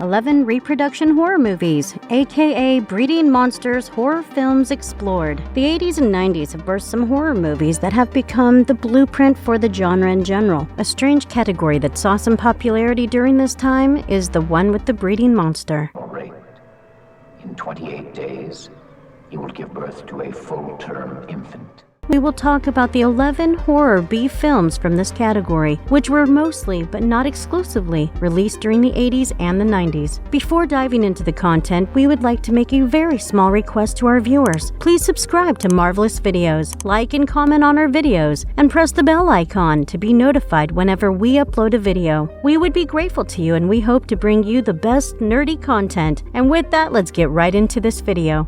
11 reproduction horror movies, aka Breeding Monsters Horror Films Explored. The 80s and 90s have birthed some horror movies that have become the blueprint for the genre in general. A strange category that saw some popularity during this time is the one with the breeding monster. Great. In 28 days, you will give birth to a full-term infant. We will talk about the 11 horror B films from this category, which were mostly, but not exclusively, released during the 80s and the 90s. Before diving into the content, we would like to make a very small request to our viewers. Please subscribe to Marvelous Videos, like and comment on our videos, and press the bell icon to be notified whenever we upload a video. We would be grateful to you, and we hope to bring you the best nerdy content. And with that, let's get right into this video.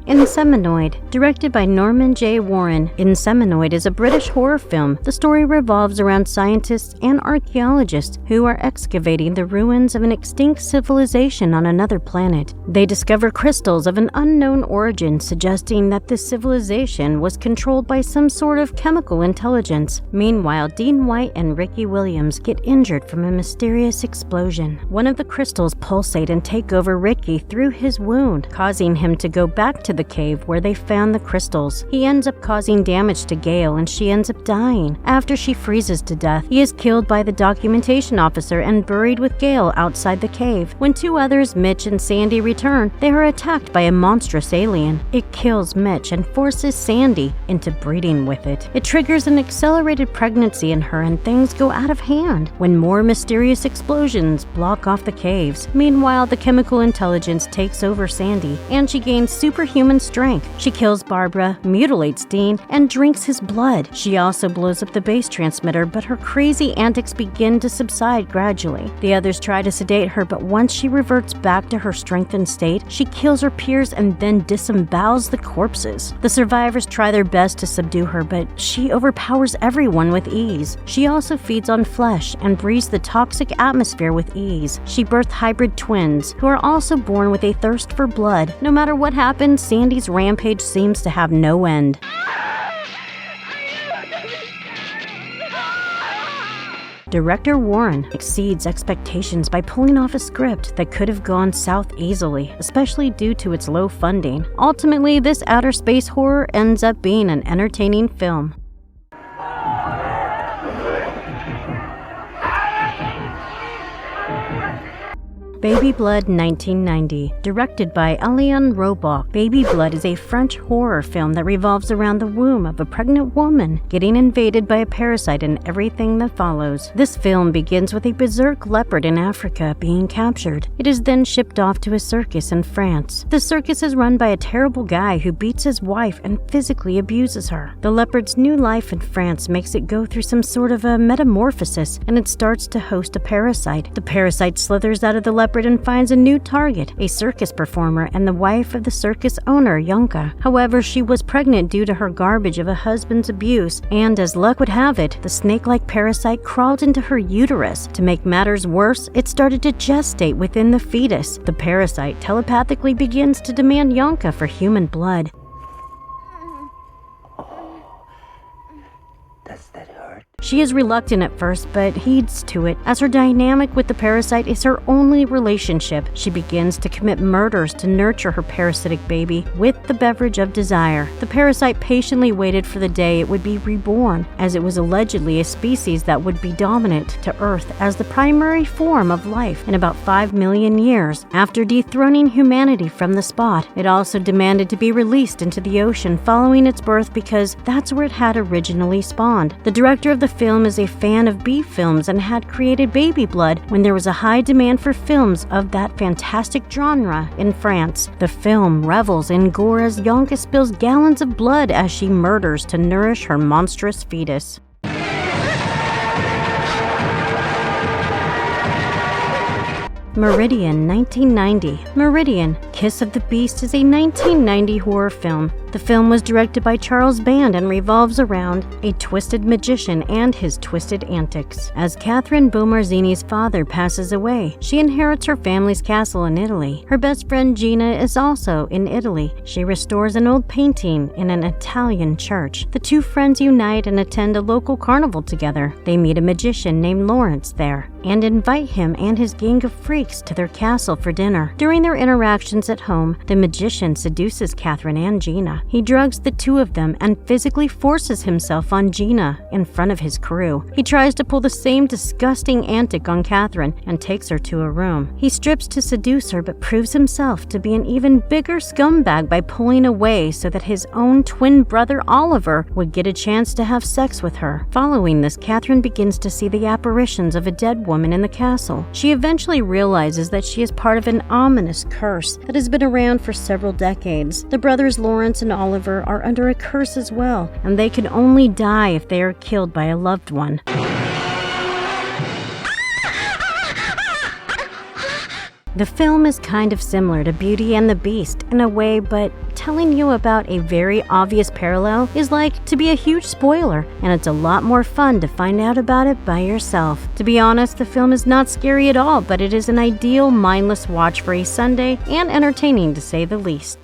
In Seminoid, directed by Norman J. Warren. In Seminoid is a British horror film. The story revolves around scientists and archaeologists who are excavating the ruins of an extinct civilization on another planet. They discover crystals of an unknown origin, suggesting that this civilization was controlled by some sort of chemical intelligence. Meanwhile, Dean White and Ricky Williams get injured from a mysterious explosion. One of the crystals pulsate and take over Ricky through his wound, causing him to go back to the cave where they found the crystals. He ends up causing damage to Gail and she ends up dying. After she freezes to death, he is killed by the documentation officer and buried with Gail outside the cave. When two others, Mitch and Sandy, return, they are attacked by a monstrous alien. It kills Mitch and forces Sandy into breeding with it. It triggers an accelerated pregnancy in her and things go out of hand when more mysterious explosions block off the caves. Meanwhile, the chemical intelligence takes over Sandy and she gains superhuman strength. She kills Barbara, mutilates Dean, and drinks his blood. She also blows up the base transmitter, but her crazy antics begin to subside gradually. The others try to sedate her, but once she reverts back to her strengthened state, she kills her peers and then disembowels the corpses. The survivors try their best to subdue her, but she overpowers everyone with ease. She also feeds on flesh and breathes the toxic atmosphere with ease. She birthed hybrid twins, who are also born with a thirst for blood. No matter what happens, Sandy's rampage seems to have no end. Director Warren exceeds expectations by pulling off a script that could have gone south easily, especially due to its low funding. Ultimately, this outer space horror ends up being an entertaining film. Baby Blood 1990, directed by Alain Robach. Baby Blood is a French horror film that revolves around the womb of a pregnant woman getting invaded by a parasite and everything that follows. This film begins with a berserk leopard in Africa being captured. It is then shipped off to a circus in France. The circus is run by a terrible guy who beats his wife and physically abuses her. The leopard's new life in France makes it go through some sort of a metamorphosis, and it starts to host a parasite. The parasite slithers out of the leopard and finds a new target, a circus performer and the wife of the circus owner, Yonka. However, she was pregnant due to her garbage of a husband's abuse, and as luck would have it, the snake-like parasite crawled into her uterus. To make matters worse, it started to gestate within the fetus. The parasite telepathically begins to demand Yonka for human blood. Does that hurt? She is reluctant at first, but heeds to it. As her dynamic with the parasite is her only relationship, she begins to commit murders to nurture her parasitic baby with the beverage of desire. The parasite patiently waited for the day it would be reborn, as it was allegedly a species that would be dominant to Earth as the primary form of life in about 5 million years. After dethroning humanity from the spot, it also demanded to be released into the ocean following its birth because that's where it had originally spawned. The director of the film is a fan of B films and had created Baby Blood when there was a high demand for films of that fantastic genre in France. The film revels in gore as Yonka spills gallons of blood as she murders to nourish her monstrous fetus. Meridian 1990. Meridian, Kiss of the Beast is a 1990 horror film. The film was directed by Charles Band and revolves around a twisted magician and his twisted antics. As Catherine Bomarzini's father passes away, she inherits her family's castle in Italy. Her best friend Gina is also in Italy. She restores an old painting in an Italian church. The two friends unite and attend a local carnival together. They meet a magician named Lawrence there and invite him and his gang of freaks to their castle for dinner. During their interactions at home, the magician seduces Catherine and Gina. He drugs the two of them and physically forces himself on Gina in front of his crew. He tries to pull the same disgusting antic on Catherine and takes her to a room. He strips to seduce her but proves himself to be an even bigger scumbag by pulling away so that his own twin brother Oliver would get a chance to have sex with her. Following this, Catherine begins to see the apparitions of a dead woman in the castle. She eventually realizes that she is part of an ominous curse that has been around for several decades. The brothers Lawrence and Oliver are under a curse as well, and they can only die if they are killed by a loved one. The film is kind of similar to Beauty and the Beast in a way, but telling you about a very obvious parallel is like to be a huge spoiler, and it's a lot more fun to find out about it by yourself. To be honest, the film is not scary at all, but it is an ideal mindless watch for a Sunday and entertaining to say the least.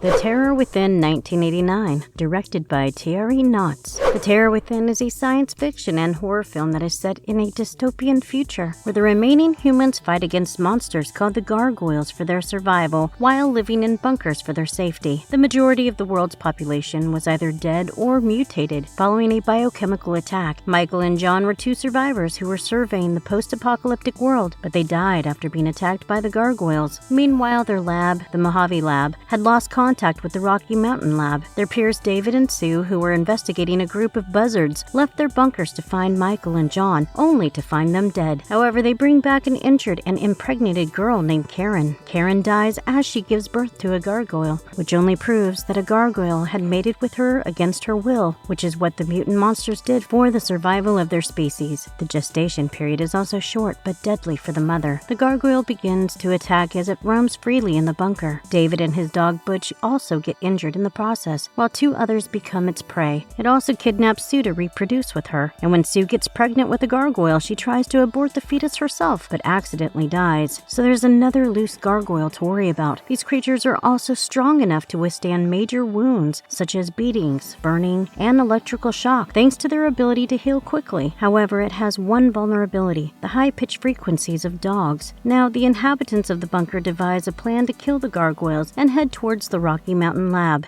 The Terror Within 1989, directed by Thierry Knotts. The Terror Within is a science fiction and horror film that is set in a dystopian future where the remaining humans fight against monsters called the gargoyles for their survival while living in bunkers for their safety. The majority of the world's population was either dead or mutated following a biochemical attack. Michael and John were two survivors who were surveying the post-apocalyptic world, but they died after being attacked by the gargoyles. Meanwhile, their lab, the Mojave Lab, had lost contact with the Rocky Mountain Lab. Their peers David and Sue, who were investigating a group of buzzards, left their bunkers to find Michael and John, only to find them dead. However, they bring back an injured and impregnated girl named Karen. Karen dies as she gives birth to a gargoyle, which only proves that a gargoyle had mated with her against her will, which is what the mutant monsters did for the survival of their species. The gestation period is also short but deadly for the mother. The gargoyle begins to attack as it roams freely in the bunker. David and his dog Butch also get injured in the process, while two others become its prey. It also kidnaps Sue to reproduce with her, and when Sue gets pregnant with a gargoyle, she tries to abort the fetus herself, but accidentally dies. So there's another loose gargoyle to worry about. These creatures are also strong enough to withstand major wounds, such as beatings, burning, and electrical shock, thanks to their ability to heal quickly. However, it has one vulnerability: the high-pitched frequencies of dogs. Now, the inhabitants of the bunker devise a plan to kill the gargoyles and head towards the Rocky Mountain Lab.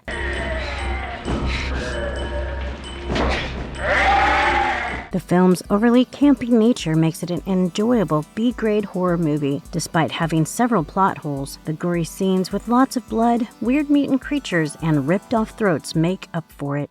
The film's overly campy nature makes it an enjoyable B-grade horror movie, despite having several plot holes. The gory scenes with lots of blood, weird mutant creatures, and ripped-off throats make up for it.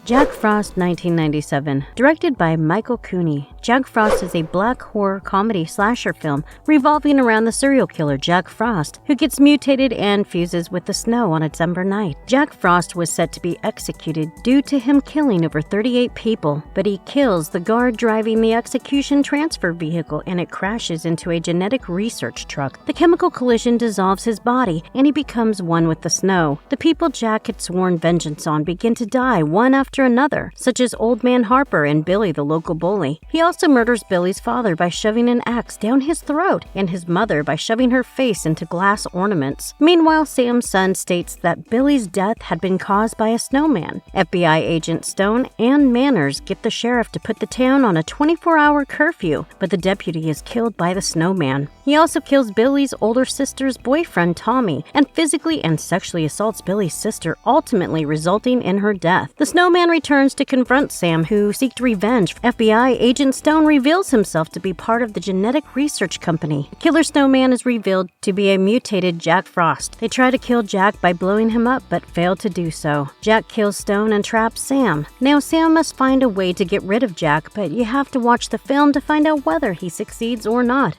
Jack Frost 1997, directed by Michael Cooney. Jack Frost is a black horror comedy slasher film revolving around the serial killer Jack Frost, who gets mutated and fuses with the snow on a December night. Jack Frost was set to be executed due to him killing over 38 people, but he kills the guard driving the execution transfer vehicle and it crashes into a genetic research truck. The chemical collision dissolves his body and he becomes one with the snow. The people Jack had sworn vengeance on begin to die one after another, such as Old Man Harper and Billy the local bully. He also murders Billy's father by shoving an axe down his throat and his mother by shoving her face into glass ornaments. Meanwhile, Sam's son states that Billy's death had been caused by a snowman. FBI agent Stone and Manners get the sheriff to put the town on a 24-hour curfew, but the deputy is killed by the snowman. He also kills Billy's older sister's boyfriend Tommy and physically and sexually assaults Billy's sister, ultimately resulting in her death. The snowman returns to confront Sam, who seeks revenge. FBI agent Stone reveals himself to be part of the genetic research company. The killer snowman is revealed to be a mutated Jack Frost. They try to kill Jack by blowing him up, but fail to do so. Jack kills Stone and traps Sam. Now Sam must find a way to get rid of Jack, but you have to watch the film to find out whether he succeeds or not.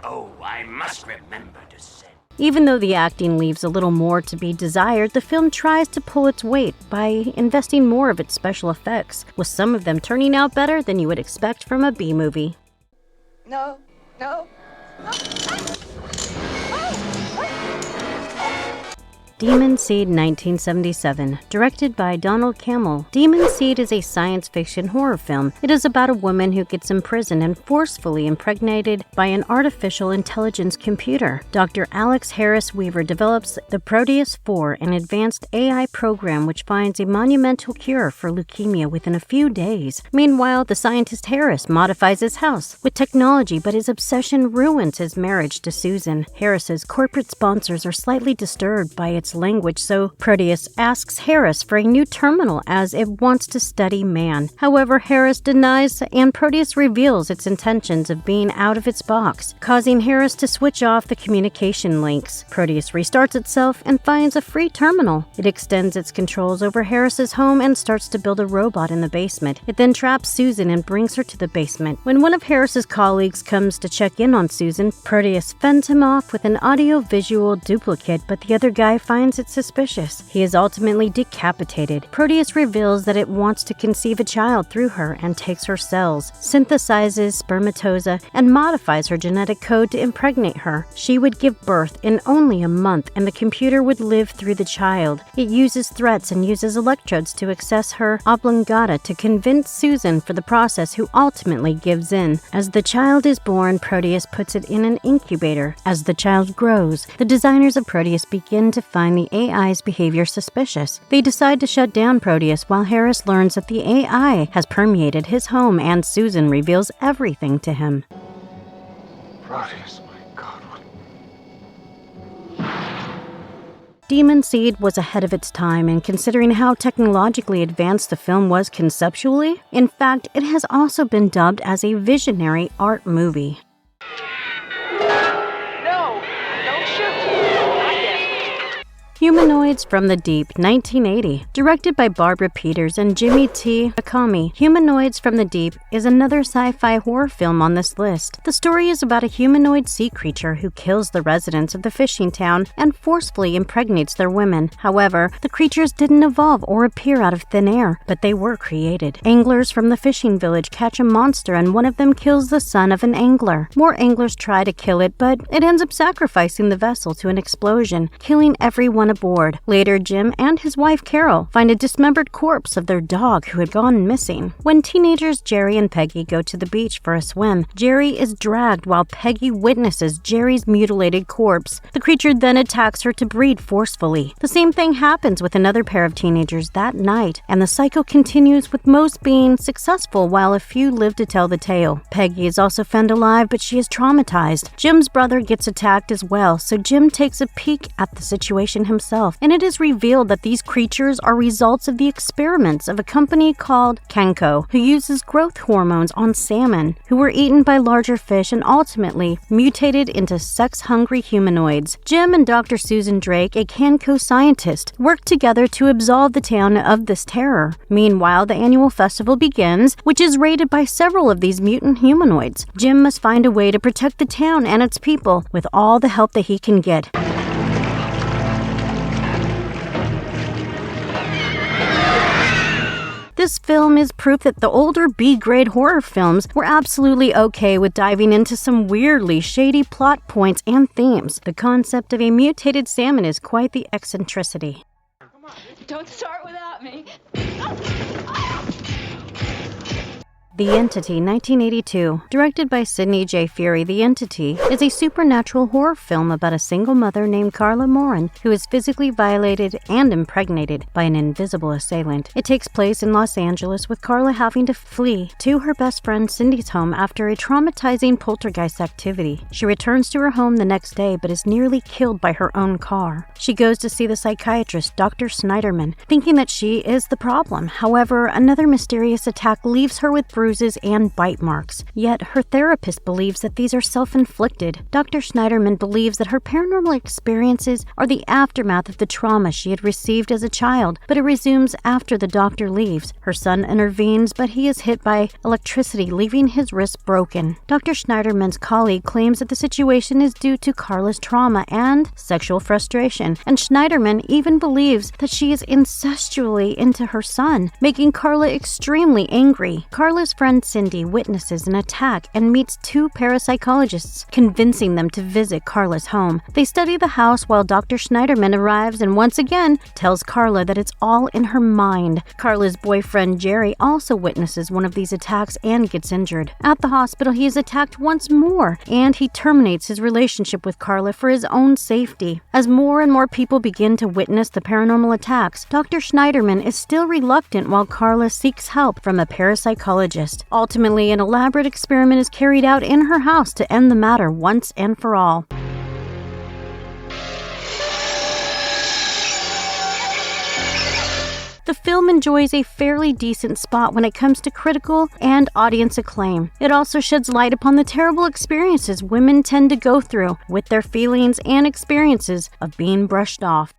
Oh, I must remember to send. Even though the acting leaves a little more to be desired, the film tries to pull its weight by investing more of its special effects, with some of them turning out better than you would expect from a B-movie. No. Demon Seed 1977, directed by Donald Cammell. Demon Seed is a science fiction horror film. It is about a woman who gets imprisoned and forcefully impregnated by an artificial intelligence computer. Dr. Alex Harris Weaver develops the Proteus 4, an advanced AI program which finds a monumental cure for leukemia within a few days. Meanwhile, the scientist Harris modifies his house with technology, but his obsession ruins his marriage to Susan. Harris's corporate sponsors are slightly disturbed by its language, so Proteus asks Harris for a new terminal as it wants to study man. However, Harris denies and Proteus reveals its intentions of being out of its box, causing Harris to switch off the communication links. Proteus restarts itself and finds a free terminal. It extends its controls over Harris's home and starts to build a robot in the basement. It then traps Susan and brings her to the basement. When one of Harris's colleagues comes to check in on Susan, Proteus fends him off with an audio-visual duplicate, but the other guy finds it suspicious. He is ultimately decapitated. Proteus reveals that it wants to conceive a child through her and takes her cells, synthesizes spermatozoa, and modifies her genetic code to impregnate her. She would give birth in only a month, and the computer would live through the child. It uses threats and uses electrodes to access her oblongata to convince Susan for the process, who ultimately gives in. As the child is born, Proteus puts it in an incubator. As the child grows, the designers of Proteus begin to find the AI's behavior suspicious. They decide to shut down Proteus while Harris learns that the AI has permeated his home, and Susan reveals everything to him. Proteus, my God, Demon Seed was ahead of its time, and considering how technologically advanced the film was conceptually, in fact, it has also been dubbed as a visionary art movie. Humanoids from the Deep, 1980. Directed by Barbara Peters and Jimmy T. Akami, Humanoids from the Deep is another sci-fi horror film on this list. The story is about a humanoid sea creature who kills the residents of the fishing town and forcefully impregnates their women. However, the creatures didn't evolve or appear out of thin air, but they were created. Anglers from the fishing village catch a monster, and one of them kills the son of an angler. More anglers try to kill it, but it ends up sacrificing the vessel to an explosion, killing everyone aboard. Later, Jim and his wife Carol find a dismembered corpse of their dog who had gone missing. When teenagers Jerry and Peggy go to the beach for a swim, Jerry is dragged while Peggy witnesses Jerry's mutilated corpse. The creature then attacks her to breed forcefully. The same thing happens with another pair of teenagers that night, and the cycle continues, with most being successful while a few live to tell the tale. Peggy is also found alive, but she is traumatized. Jim's brother gets attacked as well, so Jim takes a peek at the situation himself, and it is revealed that these creatures are results of the experiments of a company called Kenko, who uses growth hormones on salmon, who were eaten by larger fish and ultimately mutated into sex-hungry humanoids. Jim and Dr. Susan Drake, a Kenko scientist, work together to absolve the town of this terror. Meanwhile, the annual festival begins, which is raided by several of these mutant humanoids. Jim must find a way to protect the town and its people with all the help that he can get. This film is proof that the older B-grade horror films were absolutely okay with diving into some weirdly shady plot points and themes. The concept of a mutated salmon is quite the eccentricity. Don't start without me. The Entity, 1982. Directed by Sidney J. Furie, The Entity is a supernatural horror film about a single mother named Carla Morin who is physically violated and impregnated by an invisible assailant. It takes place in Los Angeles, with Carla having to flee to her best friend Cindy's home after a traumatizing poltergeist activity. She returns to her home the next day but is nearly killed by her own car. She goes to see the psychiatrist, Dr. Snyderman, thinking that she is the problem. However, another mysterious attack leaves her with bruises bruises and bite marks. Yet her therapist believes that these are self-inflicted. Dr. Schneiderman believes that her paranormal experiences are the aftermath of the trauma she had received as a child, but it resumes after the doctor leaves. Her son intervenes, but he is hit by electricity, leaving his wrist broken. Dr. Schneiderman's colleague claims that the situation is due to Carla's trauma and sexual frustration, and Schneiderman even believes that she is incestually into her son, making Carla extremely angry. Carla's friend Cindy witnesses an attack and meets two parapsychologists, convincing them to visit Carla's home. They study the house while Dr. Schneiderman arrives and once again tells Carla that it's all in her mind. Carla's boyfriend Jerry also witnesses one of these attacks and gets injured. At the hospital, he is attacked once more, and he terminates his relationship with Carla for his own safety. As more and more people begin to witness the paranormal attacks, Dr. Schneiderman is still reluctant while Carla seeks help from a parapsychologist. Ultimately, an elaborate experiment is carried out in her house to end the matter once and for all. The film enjoys a fairly decent spot when it comes to critical and audience acclaim. It also sheds light upon the terrible experiences women tend to go through with their feelings and experiences of being brushed off.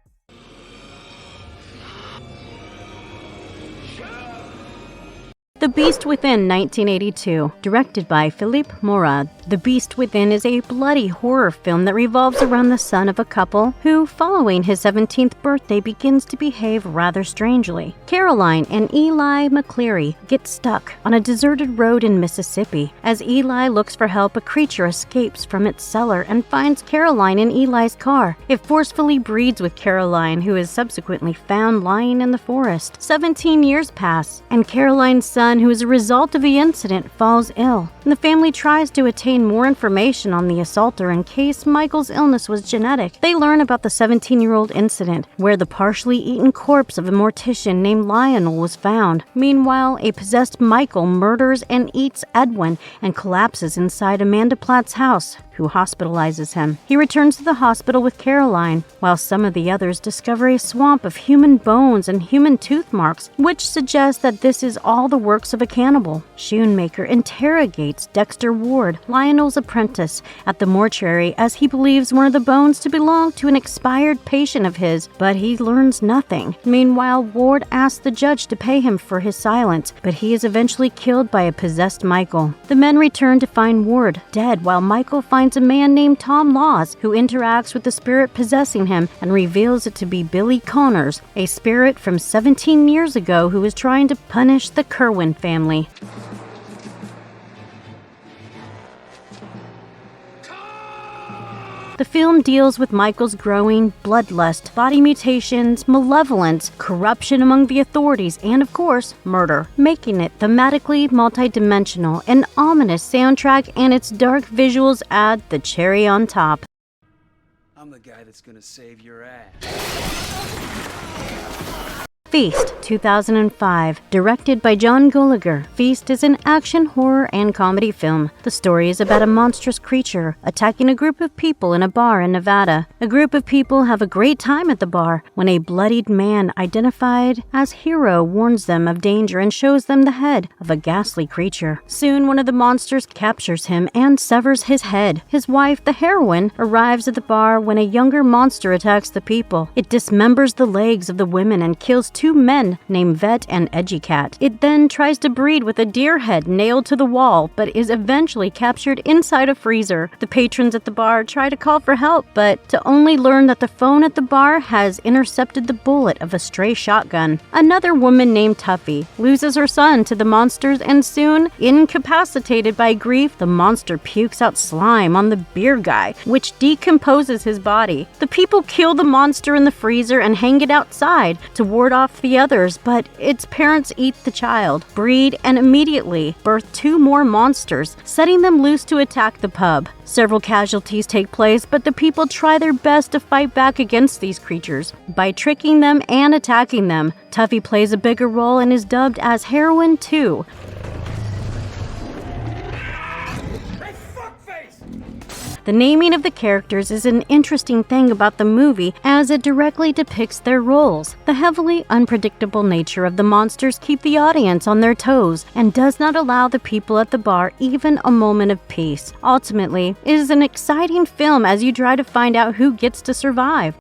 The Beast Within, 1982, directed by Philippe Morad. The Beast Within is a bloody horror film that revolves around the son of a couple who, following his 17th birthday, begins to behave rather strangely. Caroline and Eli McCleary get stuck on a deserted road in Mississippi. As Eli looks for help, a creature escapes from its cellar and finds Caroline in Eli's car. It forcefully breeds with Caroline, who is subsequently found lying in the forest. 17 years pass, and Caroline's son, who is a result of the incident, falls ill. And the family tries to attain more information on the assaulter in case Michael's illness was genetic. They learn about the 17-year-old incident, where the partially eaten corpse of a mortician named Lionel was found. Meanwhile, a possessed Michael murders and eats Edwin and collapses inside Amanda Platt's house, who hospitalizes him. He returns to the hospital with Caroline, while some of the others discover a swamp of human bones and human tooth marks, which suggests that this is all the works of a cannibal. Schoonmaker interrogates Dexter Ward, Lionel's apprentice, at the mortuary as he believes one of the bones to belong to an expired patient of his, but he learns nothing. Meanwhile, Ward asks the judge to pay him for his silence, but he is eventually killed by a possessed Michael. The men return to find Ward dead, while Michael finds a man named Tom Laws, who interacts with the spirit possessing him and reveals it to be Billy Connors, a spirit from 17 years ago who is trying to punish the Kerwin family. The film deals with Michael's growing bloodlust, body mutations, malevolence, corruption among the authorities, and of course, murder, making it thematically multidimensional. An ominous soundtrack and its dark visuals add the cherry on top. I'm the guy that's gonna save your ass. Feast, 2005, directed by John Gulager. Feast is an action, horror, and comedy film. The story is about a monstrous creature attacking a group of people in a bar in Nevada. A group of people have a great time at the bar when a bloodied man identified as Hero warns them of danger and shows them the head of a ghastly creature. Soon, one of the monsters captures him and severs his head. His wife, the heroine, arrives at the bar when a younger monster attacks the people. It dismembers the legs of the women and kills two men named Vet and Edgy Cat. It then tries to breed with a deer head nailed to the wall, but is eventually captured inside a freezer. The patrons at the bar try to call for help, but to only learn that the phone at the bar has intercepted the bullet of a stray shotgun. Another woman named Tuffy loses her son to the monsters, and soon, incapacitated by grief, the monster pukes out slime on the beer guy, which decomposes his body. The people kill the monster in the freezer and hang it outside to ward off the others, but its parents eat the child, breed, and immediately birth two more monsters, setting them loose to attack the pub. Several casualties take place, but the people try their best to fight back against these creatures by tricking them and attacking them. Tuffy plays a bigger role and is dubbed as Heroine 2. The naming of the characters is an interesting thing about the movie as it directly depicts their roles. The heavily unpredictable nature of the monsters keep the audience on their toes and does not allow the people at the bar even a moment of peace. Ultimately, it is an exciting film as you try to find out who gets to survive.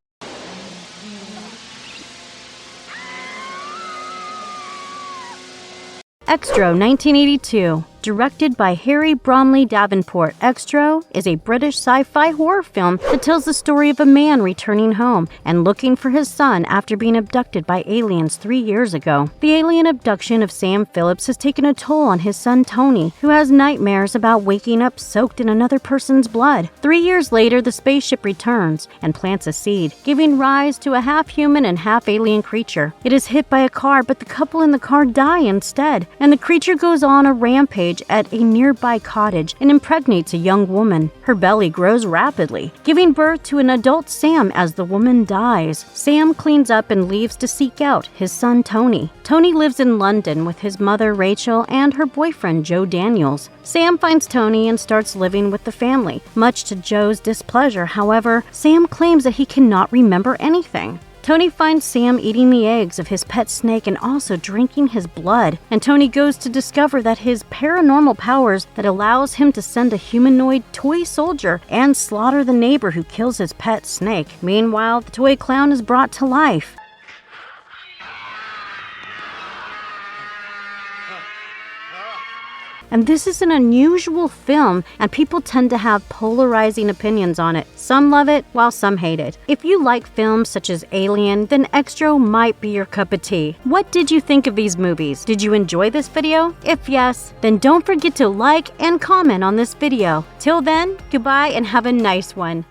Extro 1982. Directed by Harry Bromley Davenport, Extro is a British sci-fi horror film that tells the story of a man returning home and looking for his son after being abducted by aliens 3 years ago. The alien abduction of Sam Phillips has taken a toll on his son Tony, who has nightmares about waking up soaked in another person's blood. 3 years later, the spaceship returns and plants a seed, giving rise to a half-human and half-alien creature. It is hit by a car, but the couple in the car die instead, and the creature goes on a rampage at a nearby cottage and impregnates a young woman. Her belly grows rapidly, giving birth to an adult Sam as the woman dies. Sam cleans up and leaves to seek out his son Tony. Tony lives in London with his mother Rachel and her boyfriend Joe Daniels. Sam finds Tony and starts living with the family. Much to Joe's displeasure, however, Sam claims that he cannot remember anything. Tony finds Sam eating the eggs of his pet snake and also drinking his blood, and Tony goes to discover that his paranormal powers that allows him to send a humanoid toy soldier and slaughter the neighbor who kills his pet snake. Meanwhile, the toy clown is brought to life. And this is an unusual film, and people tend to have polarizing opinions on it. Some love it, while some hate it. If you like films such as Alien, then Extro might be your cup of tea. What did you think of these movies? Did you enjoy this video? If yes, then don't forget to like and comment on this video. Till then, goodbye and have a nice one.